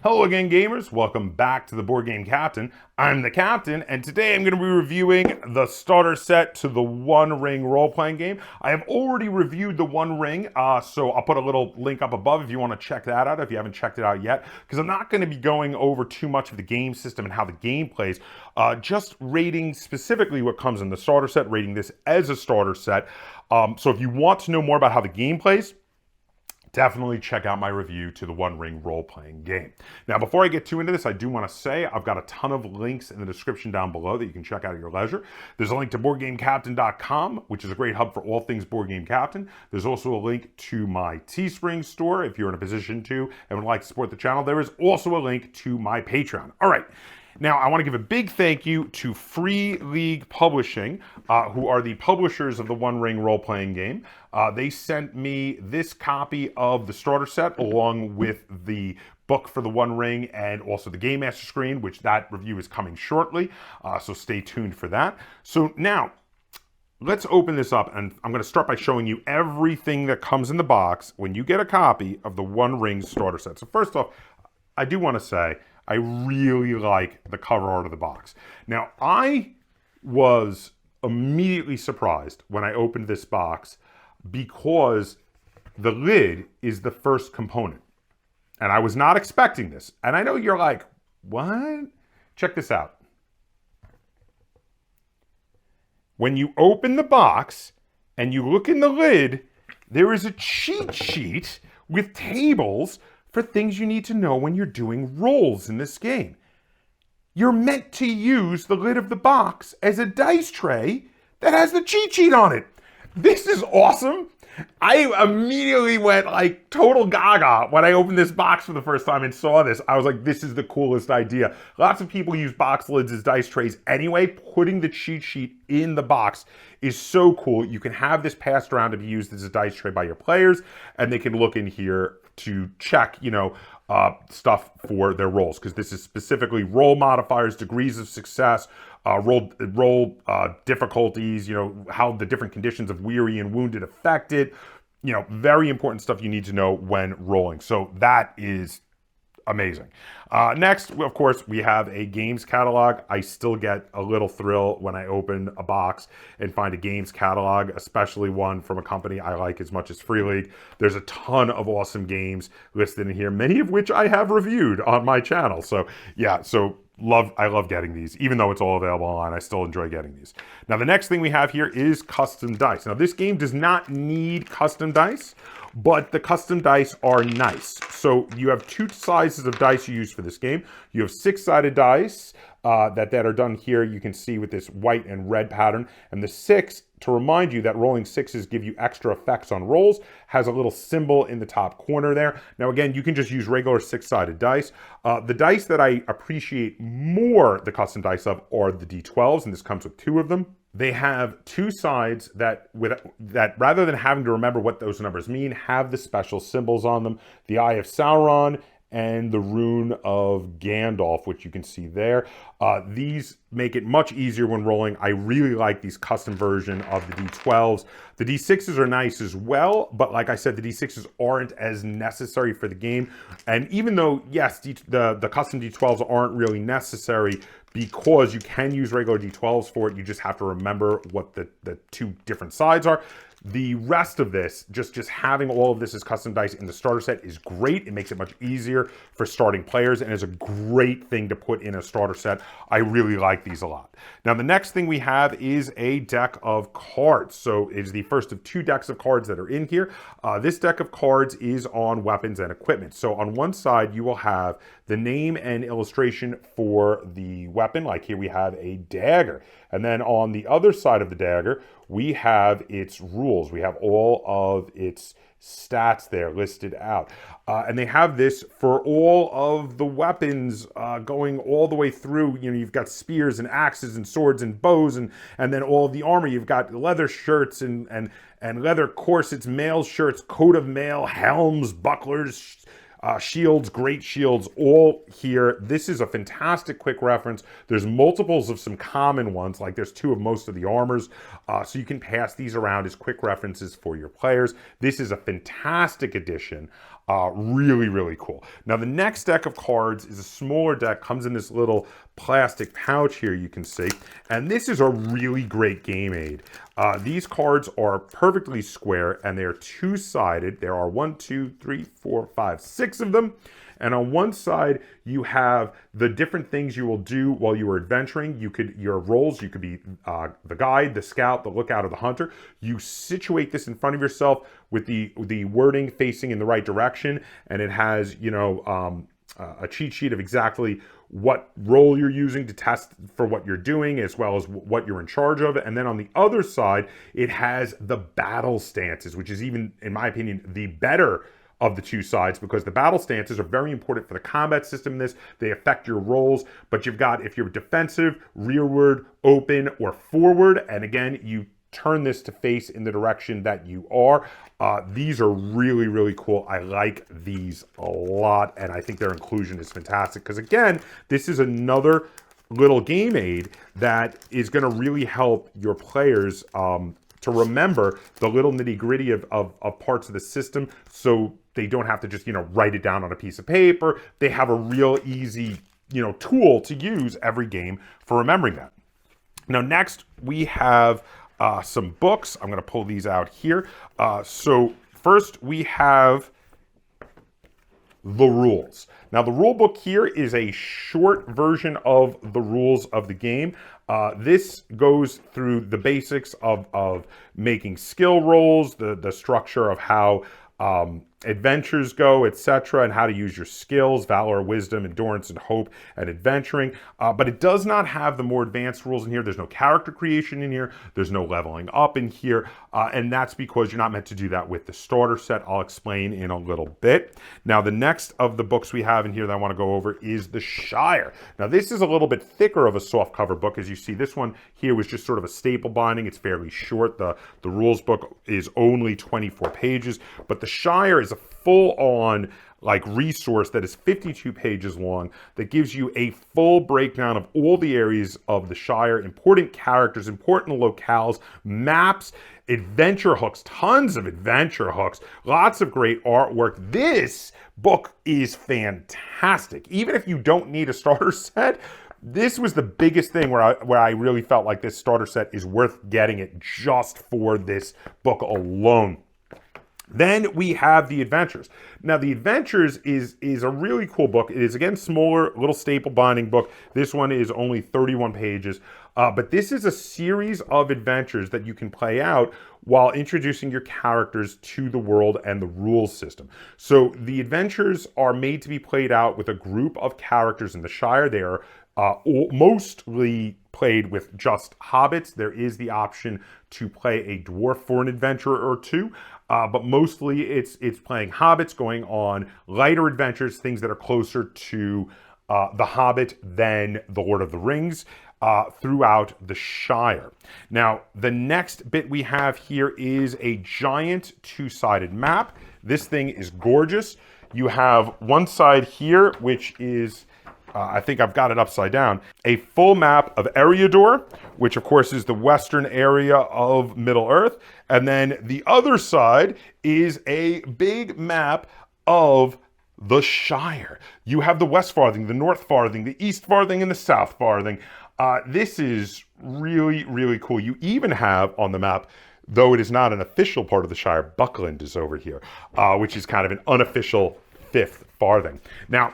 Hello again, gamers. Welcome back to the Board Game Captain. I'm the Captain, and today I'm going to be reviewing the starter set to the One Ring role-playing game. I have already reviewed the One Ring, so I'll put a little link up above if you want to check that out, if you haven't checked it out yet, because I'm not going to be going over too much of the game system and how the game plays, just rating specifically what comes in the starter set, rating this as a starter set. So if you want to know more about how the game plays, definitely check out my review to the One Ring role-playing game. Now, before I get too into this, I do want to say I've got a ton of links in the description down below that you can check out at your leisure. There's a link to BoardGameCaptain.com, which is a great hub for all things Board Game Captain. There's also a link to my Teespring store if you're in a position to and would like to support the channel. There is also a link to my Patreon. All right. Now, I want to give a big thank you to Free League Publishing, who are the publishers of the One Ring role-playing game. They sent me this copy of the starter set along with the book for the One Ring and also the Game Master screen, which that review is coming shortly, so stay tuned for that. So now, let's open this up, and I'm going to start by showing you everything that comes in the box when you get a copy of the One Ring starter set. So first off, I do want to say, I really like the cover art of the box. Now, I was immediately surprised when I opened this box because the lid is the first component. And I was not expecting this. And I know you're like, what? Check this out. When you open the box and you look in the lid, there is a cheat sheet with tables for things you need to know when you're doing rolls in this game. You're meant to use the lid of the box as a dice tray that has the cheat sheet on it. This is awesome. I immediately went like total gaga when I opened this box for the first time and saw this. I was like, this is the coolest idea. Lots of people use box lids as dice trays anyway. Putting the cheat sheet in the box is so cool. You can have this passed around to be used as a dice tray by your players, and they can look in here to check, stuff for their rolls, because this is specifically roll modifiers, degrees of success, roll difficulties, how the different conditions of weary and wounded affect it. Very important stuff you need to know when rolling. So that is amazing. Next, of course, we have a games catalog. I still get a little thrill when I open a box and find a games catalog, especially one from a company I like as much as Free League. There's a ton of awesome games listed in here, many of which I have reviewed on my channel. So yeah, I love getting these. Even though it's all available online, I still enjoy getting these. Now, the next thing we have here is custom dice. Now, this game does not need custom dice, but the custom dice are nice. So you have two sizes of dice you use for this game. You have six-sided dice that are done here. You can see with this white and red pattern. And the six, to remind you that rolling sixes give you extra effects on rolls, has a little symbol in the top corner there. Now, again, you can just use regular six-sided dice. The dice that I appreciate more the custom dice of are the D12s, and this comes with two of them. They have two sides that rather than having to remember what those numbers mean, have the special symbols on them. The Eye of Sauron and the Rune of Gandalf, which you can see there. These make it much easier when rolling. I really like these custom version of the D12s. The D6s are nice as well, but like I said, the D6s aren't as necessary for the game. And even though, yes, the custom D12s aren't really necessary, because you can use regular D12s for it, you just have to remember what the two different sides are. The rest of this, just having all of this as custom dice in the starter set is great. It makes it much easier for starting players and is a great thing to put in a starter set. I really like these a lot. Now, the next thing we have is a deck of cards. So it is the first of two decks of cards that are in here. This deck of cards is on weapons and equipment. So on one side, you will have the name and illustration for the weapon. Like here we have a dagger. And then on the other side of the dagger, we have its rules. We have all of its stats there listed out. And they have this for all of the weapons going all the way through. You've got spears and axes and swords and bows and then all of the armor. You've got leather shirts and leather corsets, mail shirts, coat of mail, helms, bucklers, shields, great shields, all here. This is a fantastic quick reference. There's multiples of some common ones, like there's two of most of the armors, so you can pass these around as quick references for your players. This is a fantastic addition. Really, really cool. Now, the next deck of cards is a smaller deck, comes in this little plastic pouch here, you can see. And this is a really great game aid. These cards are perfectly square and they are two-sided. There are 1, 2, 3, 4, 5, 6 of them. And on one side, you have the different things you will do while you are adventuring. Your roles, you could be the guide, the scout, the lookout, or the hunter. You situate this in front of yourself with the wording facing in the right direction, and it has, a cheat sheet of exactly what role you're using to test for what you're doing, as well as what you're in charge of. And then on the other side, it has the battle stances, which is even, in my opinion, the better of the two sides, because the battle stances are very important for the combat system in this. They affect your rolls, but you've got, if you're defensive, rearward, open, or forward, and again, you turn this to face in the direction that you are. These are really, really cool. I like these a lot, and I think their inclusion is fantastic, because again, this is another little game aid that is going to really help your players to remember the little nitty-gritty of parts of the system, so they don't have to just, write it down on a piece of paper. They have a real easy, tool to use every game for remembering that. Now, next we have some books. I'm going to pull these out here. So first we have the rules. Now, the rule book here is a short version of the rules of the game. This goes through the basics of making skill rolls, the structure of how adventures go, etc., and how to use your skills, valor, wisdom, endurance, and hope, and adventuring. But it does not have the more advanced rules in here. There's no character creation in here. There's no leveling up in here. And that's because you're not meant to do that with the starter set. I'll explain in a little bit. Now, the next of the books we have in here that I want to go over is The Shire. Now, this is a little bit thicker of a softcover book. As you see, this one here was just sort of a staple binding. It's fairly short. The rules book is only 24 pages, but The Shire is a full-on resource that is 52 pages long, that gives you a full breakdown of all the areas of the Shire, important characters, important locales, maps, adventure hooks, tons of adventure hooks, lots of great artwork. This book is fantastic. Even if you don't need a starter set, this was the biggest thing where I really felt like this starter set is worth getting it just for this book alone. Then we have The Adventures. Now, The Adventures is a really cool book. It is, again, smaller, little staple binding book. This one is only 31 pages. But this is a series of adventures that you can play out while introducing your characters to the world and the rules system. So the adventures are made to be played out with a group of characters in the Shire. They are mostly played with just hobbits. There is the option to play a dwarf for an adventure or two. But mostly it's playing hobbits, going on lighter adventures, things that are closer to The Hobbit than The Lord of the Rings, throughout the Shire. Now, the next bit we have here is a giant two-sided map. This thing is gorgeous. You have one side here, which is I think I've got it upside down, a full map of Eriador, which of course is the western area of Middle-earth. And then the other side is a big map of the Shire. You have the West Farthing, the North Farthing, the East Farthing, and the South Farthing. This is really, really cool. You even have on the map, though it is not an official part of the Shire, Buckland is over here, which is kind of an unofficial fifth farthing. Now,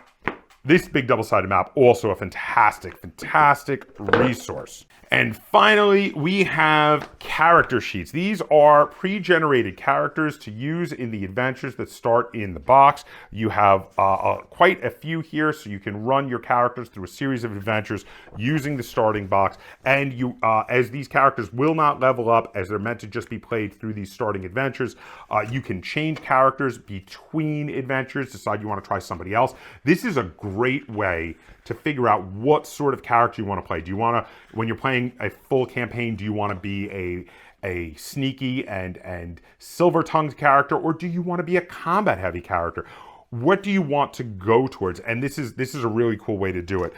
this big double-sided map, also a fantastic, fantastic resource. And finally, we have character sheets. These are pre-generated characters to use in the adventures that start in the box. You have quite a few here, so you can run your characters through a series of adventures using the starting box. And you, as these characters will not level up, as they're meant to just be played through these starting adventures, you can change characters between adventures, decide you want to try somebody else. This is a great way to figure out what sort of character you want to play. Do you want to, when you're playing a full campaign, do you want to be a sneaky and silver-tongued character, or do you want to be a combat-heavy character? What do you want to go towards? And this is a really cool way to do it.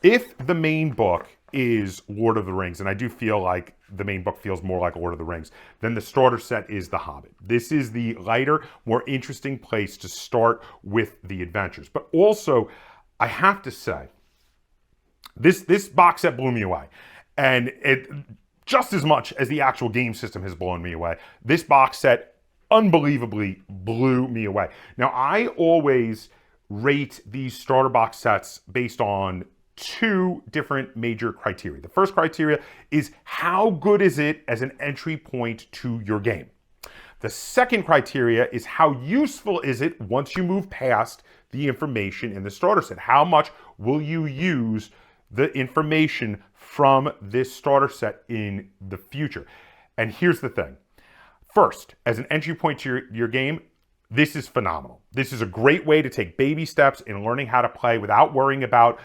If the main book is Lord of the Rings, and I do feel like the main book feels more like Lord of the Rings. Then the starter set is The Hobbit. This is the lighter, more interesting place to start with the adventures. But also, I have to say, this box set blew me away. And it just as much as the actual game system has blown me away, this box set unbelievably blew me away. Now, I always rate these starter box sets based on two different major criteria. The first criteria is how good is it as an entry point to your game? The second criteria is how useful is it once you move past the information in the starter set? How much will you use the information from this starter set in the future? And here's the thing. First, as an entry point to your game, this is phenomenal. This is a great way to take baby steps in learning how to play without worrying about,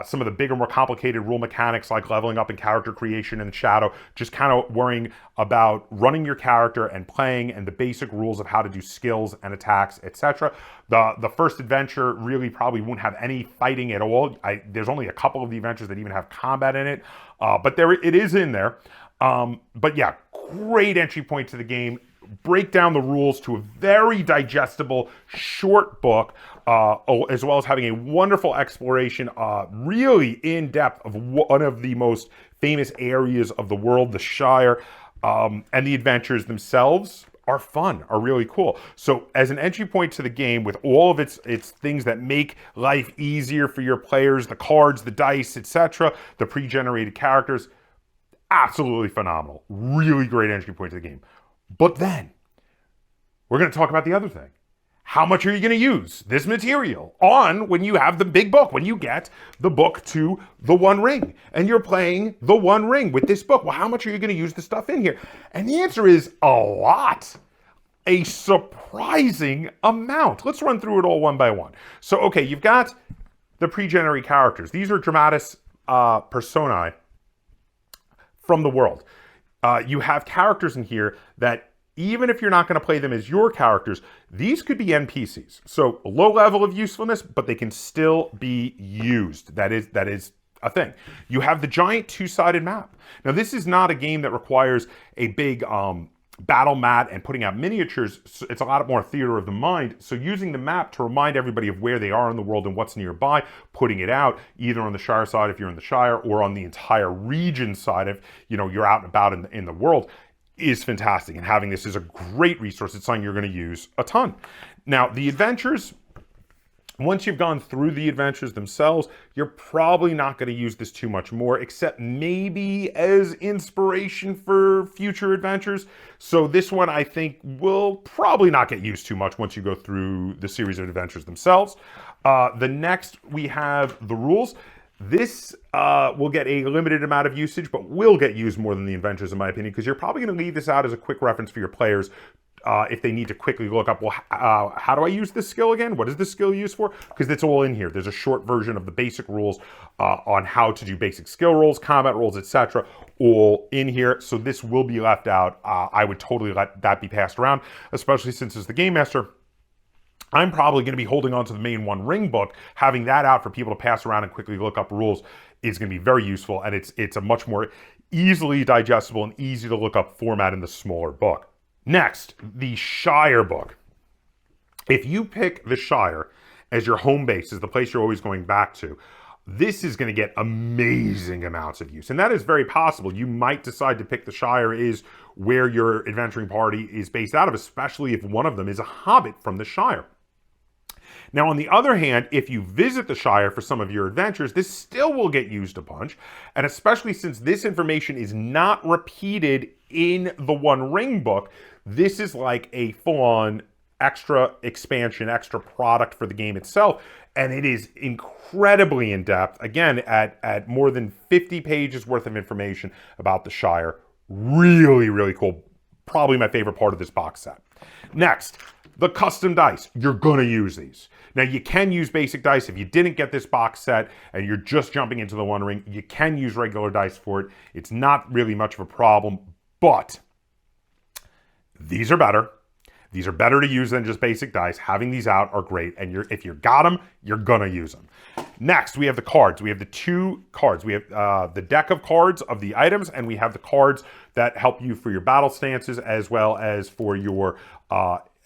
some of the bigger, more complicated rule mechanics like leveling up and character creation and shadow. Just kind of worrying about running your character and playing and the basic rules of how to do skills and attacks, etc. The first adventure really probably won't have any fighting at all. There's only a couple of the adventures that even have combat in it, but it is in there. But yeah, great entry point to the game. Break down the rules to a very digestible, short book, as well as having a wonderful exploration, really in depth of one of the most famous areas of the world, the Shire, and the adventures themselves are fun, are really cool. So as an entry point to the game with all of its things that make life easier for your players, the cards, the dice, etc., the pre-generated characters, absolutely phenomenal. Really great entry point to the game. But then, we're going to talk about the other thing. How much are you going to use this material on when you have the big book, when you get the book to the One Ring, and you're playing the One Ring with this book? Well, how much are you going to use the stuff in here? And the answer is a lot. A surprising amount. Let's run through it all one by one. So, okay, you've got the pre-generated characters. These are dramatis personae from the world. You have characters in here that even if you're not going to play them as your characters, these could be NPCs. So low level of usefulness, but they can still be used. That is a thing. You have the giant two-sided map. Now, this is not a game that requires a big battle mat and putting out miniatures. It's a lot more theater of the mind. So using the map to remind everybody of where they are in the world and what's nearby, putting it out either on the Shire side if you're in the Shire or on the entire region side if you're out and about in the world is fantastic. And having this is a great resource. It's something you're going to use a ton. Now, the adventures, once you've gone through the adventures themselves, you're probably not going to use this too much more, except maybe as inspiration for future adventures. So this one, I think, will probably not get used too much once you go through the series of adventures themselves. The next, we have the rules. This will get a limited amount of usage, but will get used more than the adventures, in my opinion, because you're probably going to leave this out as a quick reference for your players if they need to quickly look up, well, how do I use this skill again? What is this skill used for? Because it's all in here. There's a short version of the basic rules on how to do basic skill rolls, combat rolls, etc., all in here. So this will be left out. I would totally let that be passed around, especially since as the game master, I'm probably going to be holding on to the main One Ring book. Having that out for people to pass around and quickly look up rules is going to be very useful, and it's a much more easily digestible and easy to look up format in the smaller book. Next, the Shire book. If you pick the Shire as your home base, as the place you're always going back to, this is going to get amazing amounts of use. And that is very possible. You might decide to pick the Shire is where your adventuring party is based out of, especially if one of them is a hobbit from the Shire. Now, on the other hand, if you visit the Shire for some of your adventures, this still will get used a bunch. And especially since this information is not repeated in the One Ring book, this is like a full-on extra expansion, extra product for the game itself. And it is incredibly in-depth, again, at more than 50 pages worth of information about the Shire. Really, really cool. Probably my favorite part of this box set. Next, the custom dice. You're going to use these. Now, you can use basic dice. If you didn't get this box set and you're just jumping into the One Ring, you can use regular dice for it. It's not really much of a problem, but these are better. These are better to use than just basic dice. Having these out are great, and if you got them, you're gonna use them. Next, we have the cards. We have the 2 cards. We have the deck of cards of the items, and we have the cards that help you for your battle stances as well as for your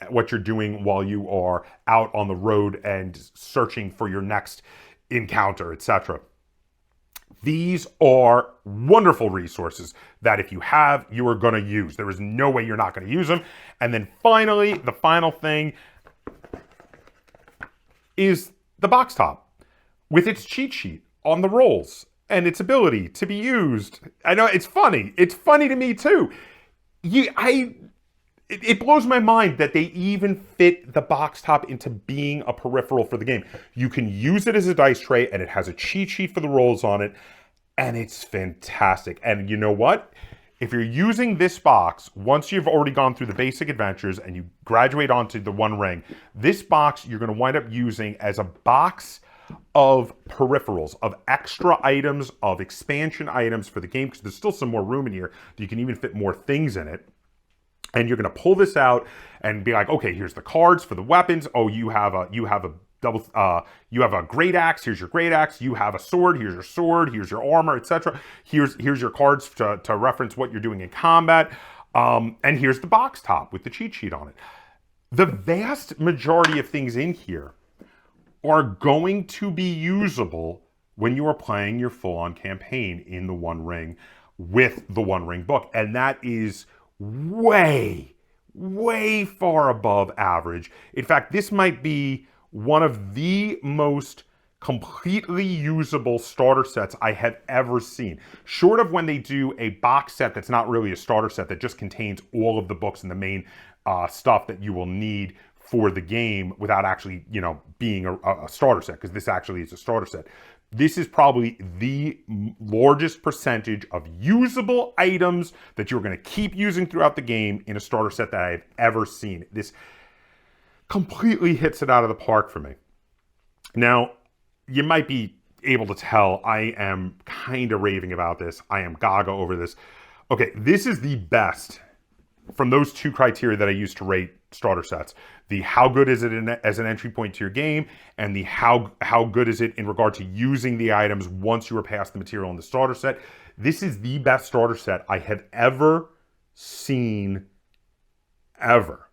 what you're doing while you are out on the road and searching for your next encounter, etc. These are wonderful resources that if you have, you are going to use. There is no way you're not going to use them. And then finally, the final thing is the box top with its cheat sheet on the rolls and its ability to be used. I know it's funny. It's funny to me too. It blows my mind that they even fit the box top into being a peripheral for the game. You can use it as a dice tray, and it has a cheat sheet for the rolls on it, and it's fantastic. And you know what? If you're using this box, once you've already gone through the basic adventures and you graduate onto the One Ring, this box you're going to wind up using as a box of peripherals, of extra items, of expansion items for the game, because there's still some more room in here. You can even fit more things in it. And you're going to pull this out and be like, okay, here's the cards for the weapons. Oh, you have a great axe. Here's your great axe. You have a sword. Here's your sword. Here's your armor, etc. Here's your cards to reference what you're doing in combat. And here's the box top with the cheat sheet on it. The vast majority of things in here are going to be usable when you are playing your full-on campaign in the One Ring with the One Ring book, and that is way far above average. In fact, this might be one of the most completely usable starter sets I have ever seen. Short of when they do a box set that's not really a starter set, that just contains all of the books and the main stuff that you will need for the game without actually, being a starter set, because this actually is a starter set. This is probably the largest percentage of usable items that you're going to keep using throughout the game in a starter set that I've ever seen. This completely hits it out of the park for me. Now, you might be able to tell I am kind of raving about this. I am gaga over this. Okay, this is the best from those 2 criteria that I use to rate starter sets. The how good is it as an entry point to your game, and the how good is it in regard to using the items once you are past the material in the starter set. This is the best starter set I have ever seen, ever.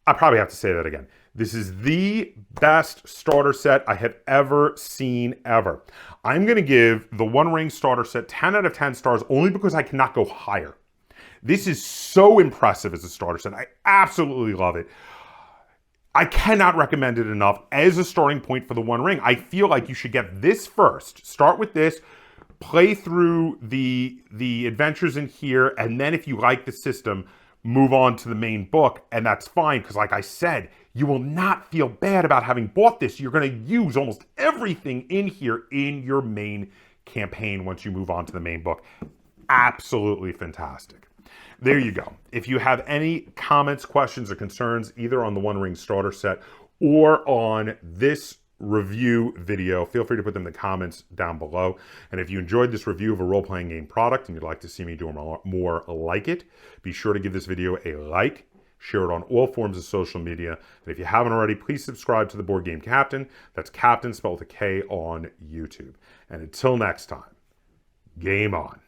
I probably have to say that again. This is the best starter set I have ever seen, ever. I'm going to give the One Ring starter set 10 out of 10 stars only because I cannot go higher. This is so impressive as a starter set. I absolutely love it. I cannot recommend it enough as a starting point for the One Ring. I feel like you should get this first. Start with this, play through the adventures in here, and then if you like the system, move on to the main book, and that's fine, because like I said, you will not feel bad about having bought this. You're going to use almost everything in here in your main campaign once you move on to the main book. Absolutely fantastic. There you go. If you have any comments, questions, or concerns, either on the One Ring starter set or on this review video, feel free to put them in the comments down below. And if you enjoyed this review of a role-playing game product and you'd like to see me do more like it, be sure to give this video a like, share it on all forms of social media. And if you haven't already, please subscribe to the Board Game Captain. That's Captain spelled with a K on YouTube. And until next time, game on.